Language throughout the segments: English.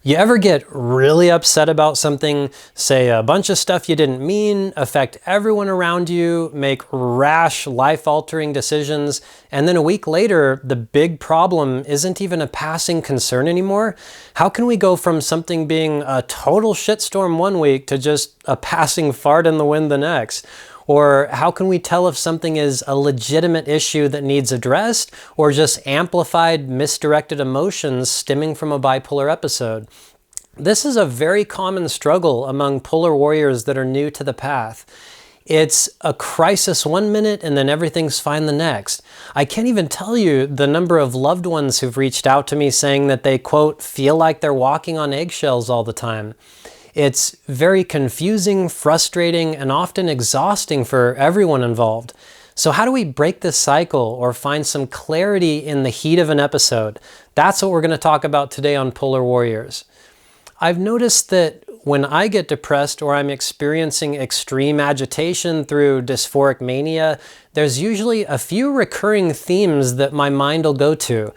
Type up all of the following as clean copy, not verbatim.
You ever get really upset about something, say a bunch of stuff you didn't mean, affect everyone around you, make rash, life-altering decisions, and then a week later, the big problem isn't even a passing concern anymore? How can we go from something being a total shitstorm one week to just a passing fart in the wind the next? Or how can we tell if something is a legitimate issue that needs addressed or just amplified, misdirected emotions stemming from a bipolar episode? This is a very common struggle among polar warriors that are new to the path. It's a crisis one minute and then everything's fine the next. I can't even tell you the number of loved ones who've reached out to me saying that they, quote, feel like they're walking on eggshells all the time. It's very confusing, frustrating, and often exhausting for everyone involved. So how do we break this cycle or find some clarity in the heat of an episode? That's what we're going to talk about today on Polar Warriors. I've noticed that when I get depressed or I'm experiencing extreme agitation through dysphoric mania, there's usually a few recurring themes that my mind will go to.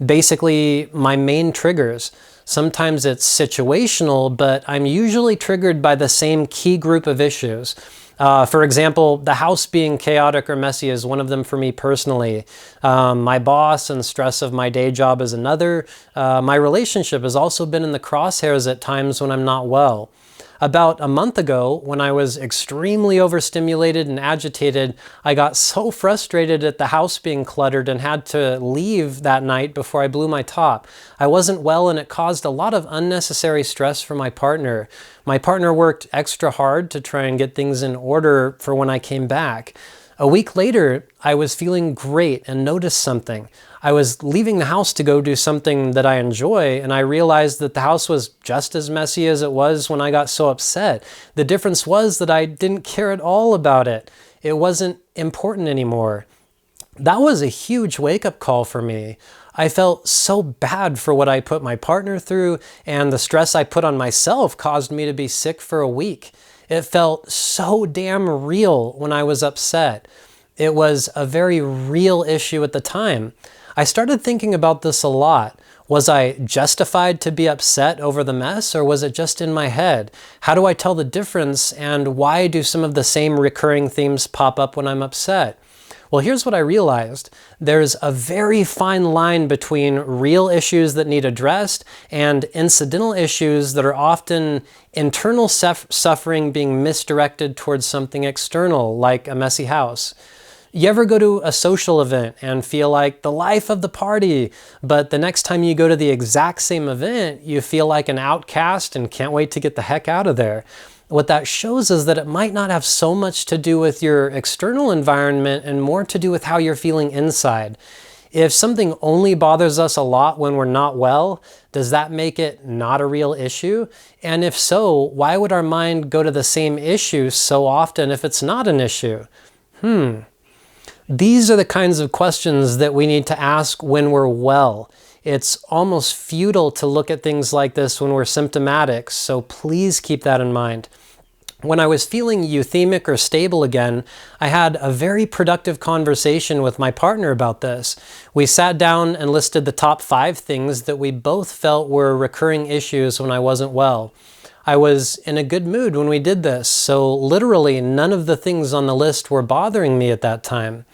Basically, my main triggers. Sometimes it's situational, but I'm usually triggered by the same key group of issues. For example, the house being chaotic or messy is one of them for me personally. My boss and stress of my day job is another. My relationship has also been in the crosshairs at times when I'm not well. About a month ago, when I was extremely overstimulated and agitated, I got so frustrated at the house being cluttered and had to leave that night before I blew my top. I wasn't well and it caused a lot of unnecessary stress for my partner. My partner worked extra hard to try and get things in order for when I came back. A week later, I was feeling great and noticed something. I was leaving the house to go do something that I enjoy, and I realized that the house was just as messy as it was when I got so upset. The difference was that I didn't care at all about it. It wasn't important anymore. That was a huge wake-up call for me. I felt so bad for what I put my partner through, and the stress I put on myself caused me to be sick for a week. It felt so damn real when I was upset. It was a very real issue at the time. I started thinking about this a lot. Was I justified to be upset over the mess, or was it just in my head? How do I tell the difference, and why do some of the same recurring themes pop up when I'm upset? Well, here's what I realized. There's a very fine line between real issues that need addressed and incidental issues that are often internal suffering being misdirected towards something external, like a messy house. You ever go to a social event and feel like the life of the party, but the next time you go to the exact same event, you feel like an outcast and can't wait to get the heck out of there? What that shows is that it might not have so much to do with your external environment and more to do with how you're feeling inside. If something only bothers us a lot when we're not well, does that make it not a real issue? And if so, why would our mind go to the same issue so often if it's not an issue? These are the kinds of questions that we need to ask when we're well. It's almost futile to look at things like this when we're symptomatic, so please keep that in mind. When I was feeling euthemic or stable again, I had a very productive conversation with my partner about this. We sat down and listed the top 5 things that we both felt were recurring issues when I wasn't well. I was in a good mood when we did this, so literally none of the things on the list were bothering me at that time.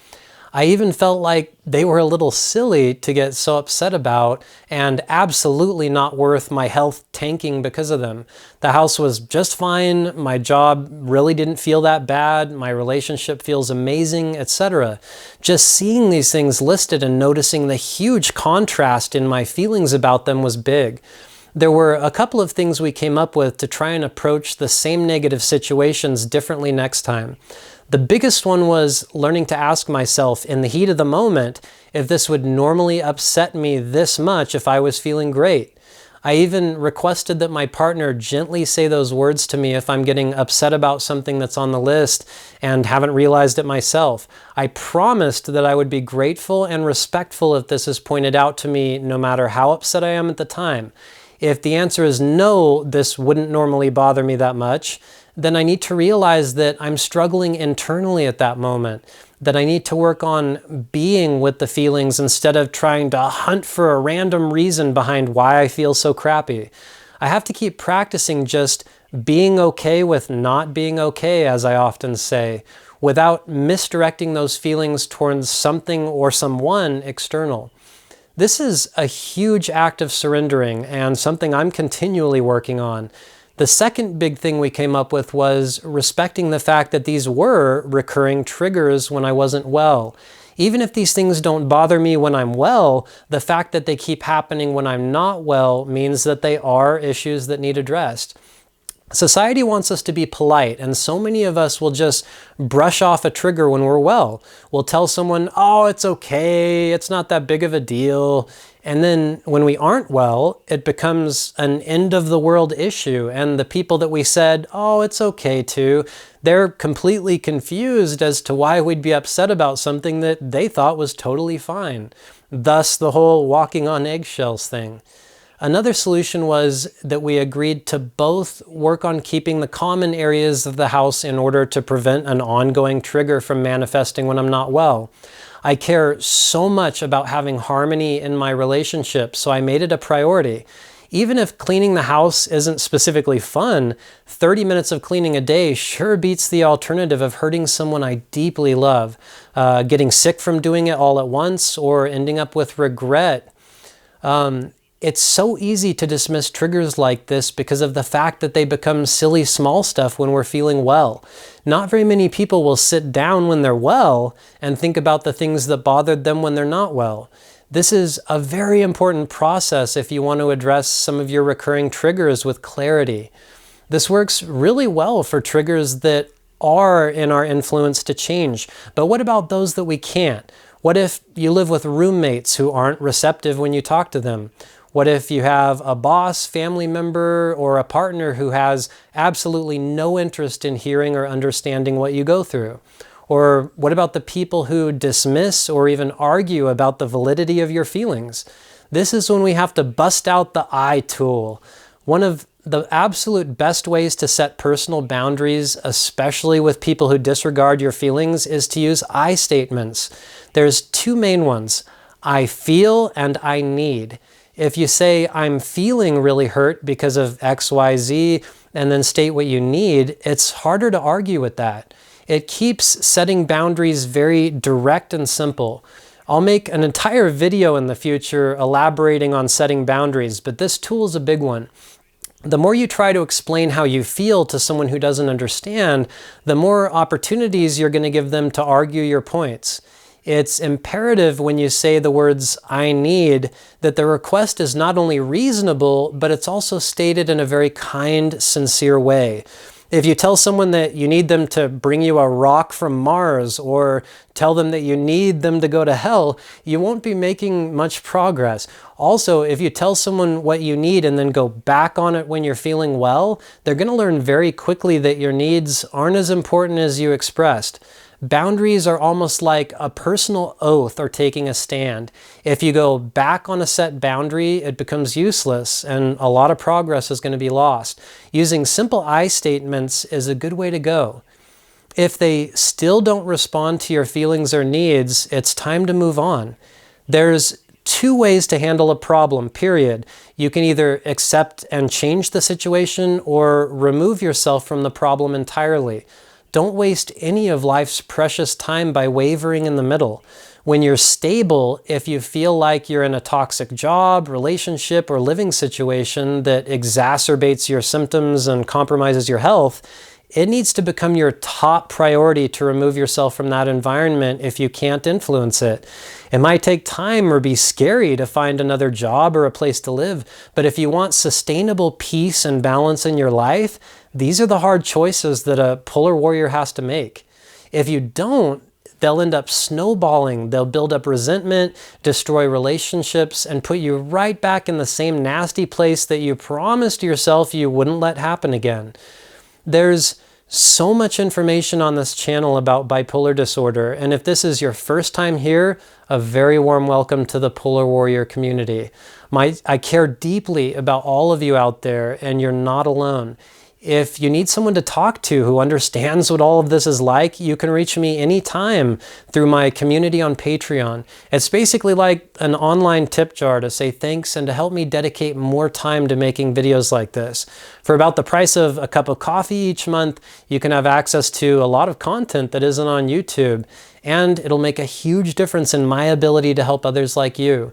I even felt like they were a little silly to get so upset about and absolutely not worth my health tanking because of them. The house was just fine, my job really didn't feel that bad, my relationship feels amazing, etc. Just seeing these things listed and noticing the huge contrast in my feelings about them was big. There were a couple of things we came up with to try and approach the same negative situations differently next time. The biggest one was learning to ask myself in the heat of the moment if this would normally upset me this much if I was feeling great. I even requested that my partner gently say those words to me if I'm getting upset about something that's on the list and haven't realized it myself. I promised that I would be grateful and respectful if this is pointed out to me no matter how upset I am at the time. If the answer is no, this wouldn't normally bother me that much, then I need to realize that I'm struggling internally at that moment, that I need to work on being with the feelings instead of trying to hunt for a random reason behind why I feel so crappy. I have to keep practicing just being okay with not being okay, as I often say, without misdirecting those feelings towards something or someone external. This is a huge act of surrendering and something I'm continually working on. The second big thing we came up with was respecting the fact that these were recurring triggers when I wasn't well. Even if these things don't bother me when I'm well, the fact that they keep happening when I'm not well means that they are issues that need addressed. Society wants us to be polite, and so many of us will just brush off a trigger when we're well. We'll tell someone, oh, it's okay, it's not that big of a deal. And then when we aren't well, it becomes an end of the world issue. And the people that we said, oh, it's okay to, they're completely confused as to why we'd be upset about something that they thought was totally fine. Thus the whole walking on eggshells thing. Another solution was that we agreed to both work on keeping the common areas of the house in order to prevent an ongoing trigger from manifesting when I'm not well. I care so much about having harmony in my relationship, so I made it a priority. Even if cleaning the house isn't specifically fun, 30 minutes of cleaning a day sure beats the alternative of hurting someone I deeply love, getting sick from doing it all at once, or ending up with regret. It's so easy to dismiss triggers like this because of the fact that they become silly small stuff when we're feeling well. Not very many people will sit down when they're well and think about the things that bothered them when they're not well. This is a very important process if you want to address some of your recurring triggers with clarity. This works really well for triggers that are in our influence to change. But what about those that we can't? What if you live with roommates who aren't receptive when you talk to them? What if you have a boss, family member, or a partner who has absolutely no interest in hearing or understanding what you go through? Or what about the people who dismiss or even argue about the validity of your feelings? This is when we have to bust out the I tool. One of the absolute best ways to set personal boundaries, especially with people who disregard your feelings, is to use I statements. There's two main ones: I feel and I need. If you say, I'm feeling really hurt because of X, Y, Z, and then state what you need, it's harder to argue with that. It keeps setting boundaries very direct and simple. I'll make an entire video in the future elaborating on setting boundaries, but this tool is a big one. The more you try to explain how you feel to someone who doesn't understand, the more opportunities you're going to give them to argue your points. It's imperative when you say the words, I need, that the request is not only reasonable, but it's also stated in a very kind, sincere way. If you tell someone that you need them to bring you a rock from Mars, or tell them that you need them to go to hell, you won't be making much progress. Also, if you tell someone what you need and then go back on it when you're feeling well, they're going to learn very quickly that your needs aren't as important as you expressed. Boundaries are almost like a personal oath or taking a stand. If you go back on a set boundary, it becomes useless and a lot of progress is going to be lost. Using simple I statements is a good way to go. If they still don't respond to your feelings or needs, it's time to move on. There's two ways to handle a problem, period. You can either accept and change the situation or remove yourself from the problem entirely. Don't waste any of life's precious time by wavering in the middle. When you're stable, if you feel like you're in a toxic job, relationship, or living situation that exacerbates your symptoms and compromises your health, it needs to become your top priority to remove yourself from that environment if you can't influence it. It might take time or be scary to find another job or a place to live, but if you want sustainable peace and balance in your life, these are the hard choices that a polar warrior has to make. If you don't, they'll end up snowballing. They'll build up resentment, destroy relationships, and put you right back in the same nasty place that you promised yourself you wouldn't let happen again. There's so much information on this channel about bipolar disorder, and if this is your first time here, a very warm welcome to the Polar Warrior community. I care deeply about all of you out there, and you're not alone. If you need someone to talk to who understands what all of this is like, you can reach me anytime through my community on Patreon. It's basically like an online tip jar to say thanks and to help me dedicate more time to making videos like this. For about the price of a cup of coffee each month, you can have access to a lot of content that isn't on YouTube, and it'll make a huge difference in my ability to help others like you.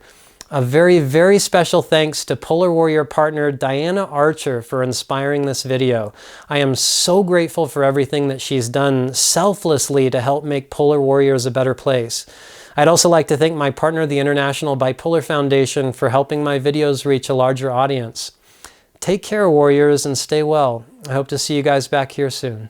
A very, very special thanks to Polar Warrior partner Diana Archer for inspiring this video. I am so grateful for everything that she's done selflessly to help make Polar Warriors a better place. I'd also like to thank my partner, the International Bipolar Foundation, for helping my videos reach a larger audience. Take care, warriors, and stay well. I hope to see you guys back here soon.